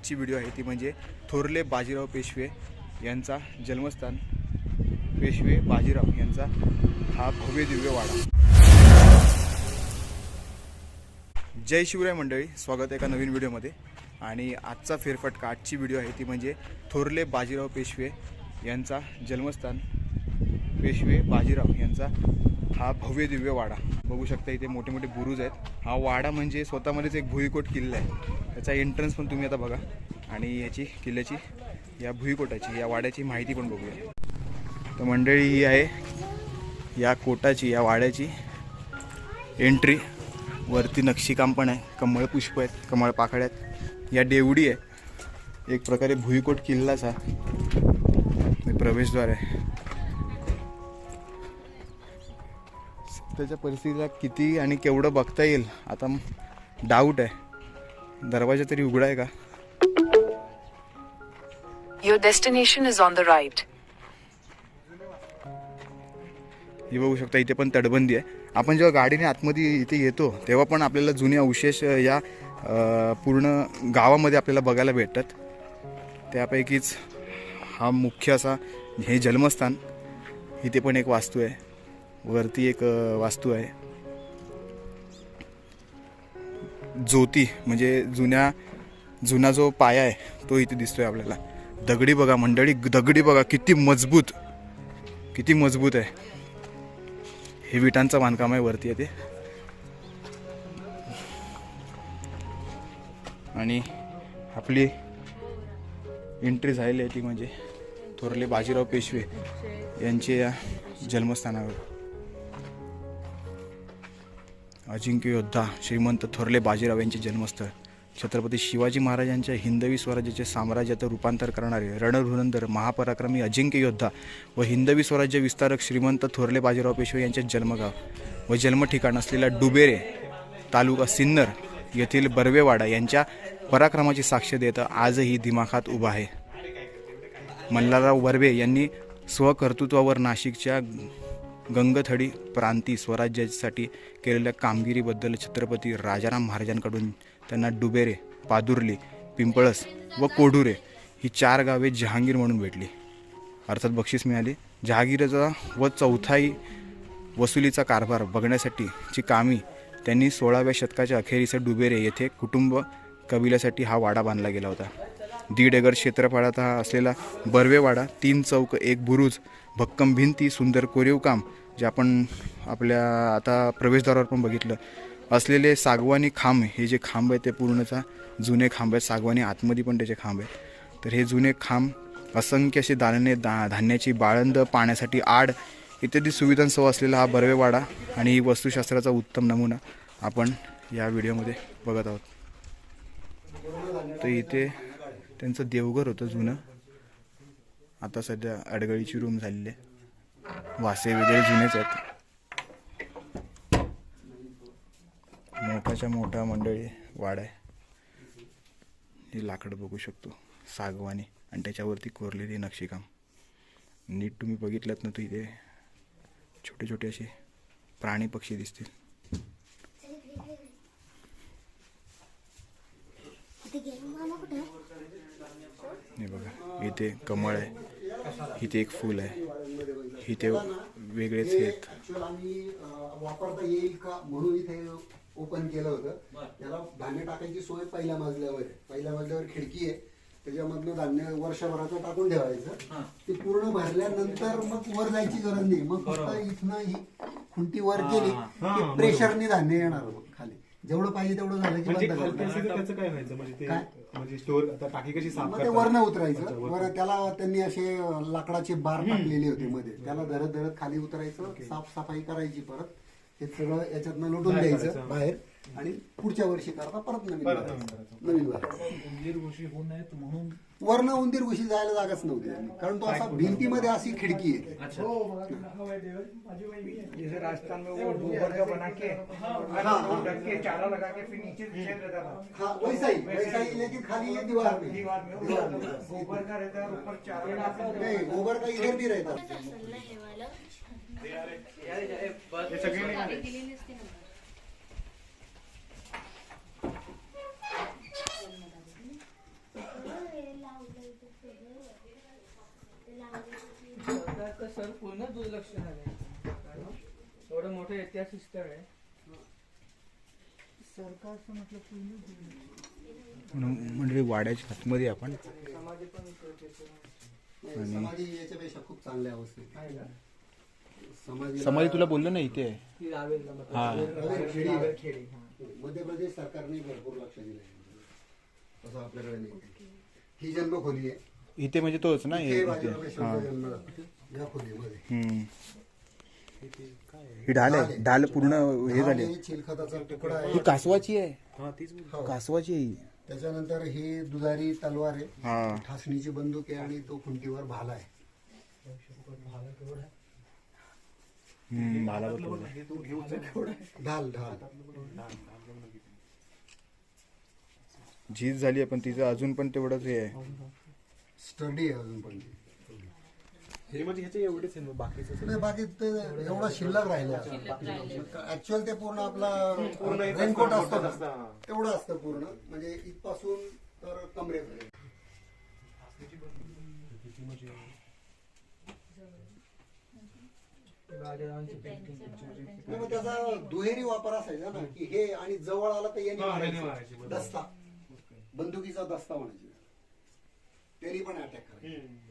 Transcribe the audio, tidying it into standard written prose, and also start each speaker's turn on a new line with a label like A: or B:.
A: आजची व्हिडिओ आहे ती म्हणजे थोरले बाजीराव पेशवे यांचा जन्मस्थान पेशवे बाजीराव यांचा हा भव्य दिव्य वाडा। जय शिवराय मंडळी, स्वागत आहे एका नवीन व्हिडिओमध्ये। आणि आजचा फेरफटका आजची व्हिडिओ आहे ती म्हणजे थोरले बाजीराव पेशवे यांचा जन्मस्थान पेशवे बाजीराव यांचा हा भव्य दिव्य वाडा। बघू शकता इथे मोठे मोठे बुरुज आहेत। हा वाडा म्हणजे स्वतःमध्येच एक भुईकोट किल्ला आहे। त्याचा एंट्रन्स पण तुम्ही आता बघा आणि याची किल्ल्याची या भुईकोटाची या वाड्याची माहिती पण बघूया। तर मंडळी ही आहे या कोटाची या वाड्याची एंट्री। वरती नक्षीकाम पण आहे, कमळ पुष्प आहेत, कमळ पाकळ्या आहेत, या देवडी आहे, एक प्रकारे भुईकोट किल्लाचा प्रवेशद्वार आहे। त्याच्या परिस्थितीला किती आणि केवढं बघता येईल आता डाऊट आहे। दरवाजा तरी उघडा आहे का?
B: Your destination is on the right.
A: हे बघू शकता इथे पण तटबंदी आहे। आपण जेव्हा गाडीने आतमध्ये इथे येतो तेव्हा पण आपल्याला जुने अवशेष या पूर्ण गावामध्ये आपल्याला बघायला भेटतात। त्यापैकीच हा मुख्य असा हे जन्मस्थान। इथे पण एक वास्तू आहे, वरती एक वास्तू आहे, ज्योती म्हणजे जुना जो पाया आहे तो इथे दिसतोय आपल्याला। दगडी बघा मंडळी, दगडी बघा किती मजबूत आहे। हे विटांचं बांधकाम आहे वरती आहे ते। आणि आपली एंट्री झालेली आहे ती म्हणजे थोरले बाजीराव पेशवे यांचे या जन्मस्थानावर। अजिंक्य योद्धा श्रीमंत थोरले बाजीराव यांचे जन्मस्थळ छत्रपती शिवाजी महाराजांच्या हिंदवी स्वराज्याचे साम्राज्यात रूपांतर करणारे रणधुरंधर महापराक्रमी अजिंक्य योद्धा व हिंदवी स्वराज्य विस्तारक श्रीमंत थोरले बाजीराव पेशवे यांचे जन्मगाव व जन्मठिकाण असलेला डुबेरे तालुका सिन्नर येथील बर्वेवाडा यांच्या पराक्रमाची साक्ष देत आजही दिमाखात उभा आहे। मल्हारराव बर्वे यांनी स्वकर्तृत्वावर नाशिकच्या गंगथडी प्रांती स्वराज्यासाठी केलेल्या कामगिरीबद्दल छत्रपती राजाराम महाराजांकडून त्यांना डुबेरे, पादुर्ली, पिंपळस व कोढुरे ही 4 गावे जहांगीर म्हणून भेटली, अर्थात बक्षीस मिळाली। जहांगीरचा व चौथाई वसुलीचा कारभार बघण्यासाठी ची कामी त्यांनी 16व्या शतकाच्या अखेरीस डुबेरे येथे कुटुंब कबिल्यासाठी हा वाडा बांधला गेला होता। 1.5 एकर क्षेत्रफळात हा असलेला बर्वेवाडा 3 चौक, 1 बुरुज, भक्कम भिंती, सुंदर कोरीव काम जे आपण आपल्या आता प्रवेशद्वारावर पण बघितलं असलेले सागवानी खांब, हे जे खांब आहे ते पूर्णचा जुने खांब आहेत। सागवानी आतमध्ये पण त्याचे खांब आहेत। तर हे जुने खांब, असंख्य असे दालने, धान्याची बाळंद, पाण्यासाठी आड इत्यादी सुविधांसह असलेला हा बर्वेवाडा आणि ही वास्तुशास्त्राचा उत्तम नमुना आपण या व्हिडिओमध्ये बघत आहोत। तर इथे त्यांचं देवघर होतं जुनं, आता सध्या अडगळीची रूम झालेली आहे। वासे वगैरे जुनेच आहेत। मोठाच्या मोठा मंडळी वाडा आहे। हे लाकडं बघू शकतो, सागवानी आणि त्याच्यावरती कोरलेली नक्षीकाम। नीट तुम्ही बघितलं ना तर इथे छोटे छोटे असे प्राणी पक्षी दिसतील। हे बघा इथे कमळ आहे, इथे एक फूल आहे, इथे वेगळेच आहेत।
C: वापरता येईल का म्हणून इथे ओपन केलं होतं। त्याला धान्य टाकायची सोय पहिल्या मजल्यावर खिडकी आहे, त्याच्यामधलं धान्य वर्षभराचं टाकून ठेवायचं। ते पूर्ण भरल्यानंतर मग वर जायची गरज नाही, मग फक्त इथनं ही खुंटी वर केली की प्रेशरने धान्य येणार खाली। जेवढं पाहिजे तेवढं झालं की बंद करायचं।
D: त्याचं काय व्हायचं म्हणजे स्टोर आता टाकी कशी साफ
C: मग ते वरनं उतरायचं। वर त्याला त्यांनी असे लाकडाचे बार टाकलेले होते मध्ये, त्याला धरत धरत खाली उतरायचं, साफसफाई करायची, परत हे सगळं याच्यातनं लुटून द्यायचं बाहेर आणि पुढच्या वर्षी करता परत नवीन
D: उंदीर घुशी होऊ नयेत म्हणून
C: वरनं उंदीर घुशी जायला जागाच नव्हती, कारण तो असा भिंतीमध्ये अशी खिडकी आहे।
E: जैसे राजस्थान में वो गोबर का बना के ढक के चारा लगा के फिर नीचे शेड रहता था।
C: हाँ वैसा ही लेकिन खाली ये दीवार में
E: गोबर का रहता है, ऊपर चारा
C: नहीं, गोबर का इधर भी रहता।
E: ऐतिहासिक स्थळ आहे.
A: म्हणजे वाड्याच्या आतमध्ये आपण
E: समाधी पण इकडे
C: नाही, समाधी याच्यापेक्षा खूप चांगल्या अवस्थेत
E: आहे का?
A: समाधी तुला बोललो ना इथे आहे.
E: ती रावेरला मतलब
A: हा.
E: रावेर खेडी. हा.
C: मध्य प्रदेश सरकारने भरपूर लक्ष दिलं आहे असं आपल्याकडे नाही. ही जन्मखोली आहे.
A: इथे म्हणजे तोच ना
C: इथे
A: इथे.
C: बाजीराव
A: हा.
C: पेशव्यांचा जन्म झाला. या खोलीमध्ये
A: हम्म. ही ढाल आहे, ढाल पूर्ण हे झाले.
C: हा चिलखताचा तुकडा
A: ही
C: आहे.
A: कासवाची आहे,
C: हो.
A: कासवाची आहे ही.
C: त्याच्यानंतर ही दुधारी तलवार आहे.
A: हा.
C: ठासणीची बंदूक आहे आणि तो खुंटीवर भाला आहे.
A: मला बघ.
C: ढाल ढाल
A: झीज झाली आहे पण तिचं अजून पण तेवढंच हे आहे.
C: स्टडी आहे अजून पण.
D: हे म्हणजे ह्याचे एवढेच आहे बाकीचं
C: नाही, बाकी ते एवढा शिल्लक राहिला. ऍक्च्युअल ते पूर्ण आपला रेनकोट असतो ना, तेवढं असतं पूर्ण, म्हणजे इथपासून तर कमरेपर्यंत.
E: बाजीरावांची पेंटिंग.
C: नाही, मग त्याचा दुहेरी वापर असायचा ना, की हे आणि जवळ आला तर यांनी मारायचं. दस्ता, बंदुकीचा दस्ता म्हणायचे, त्यांनी पण अटॅक करायचा.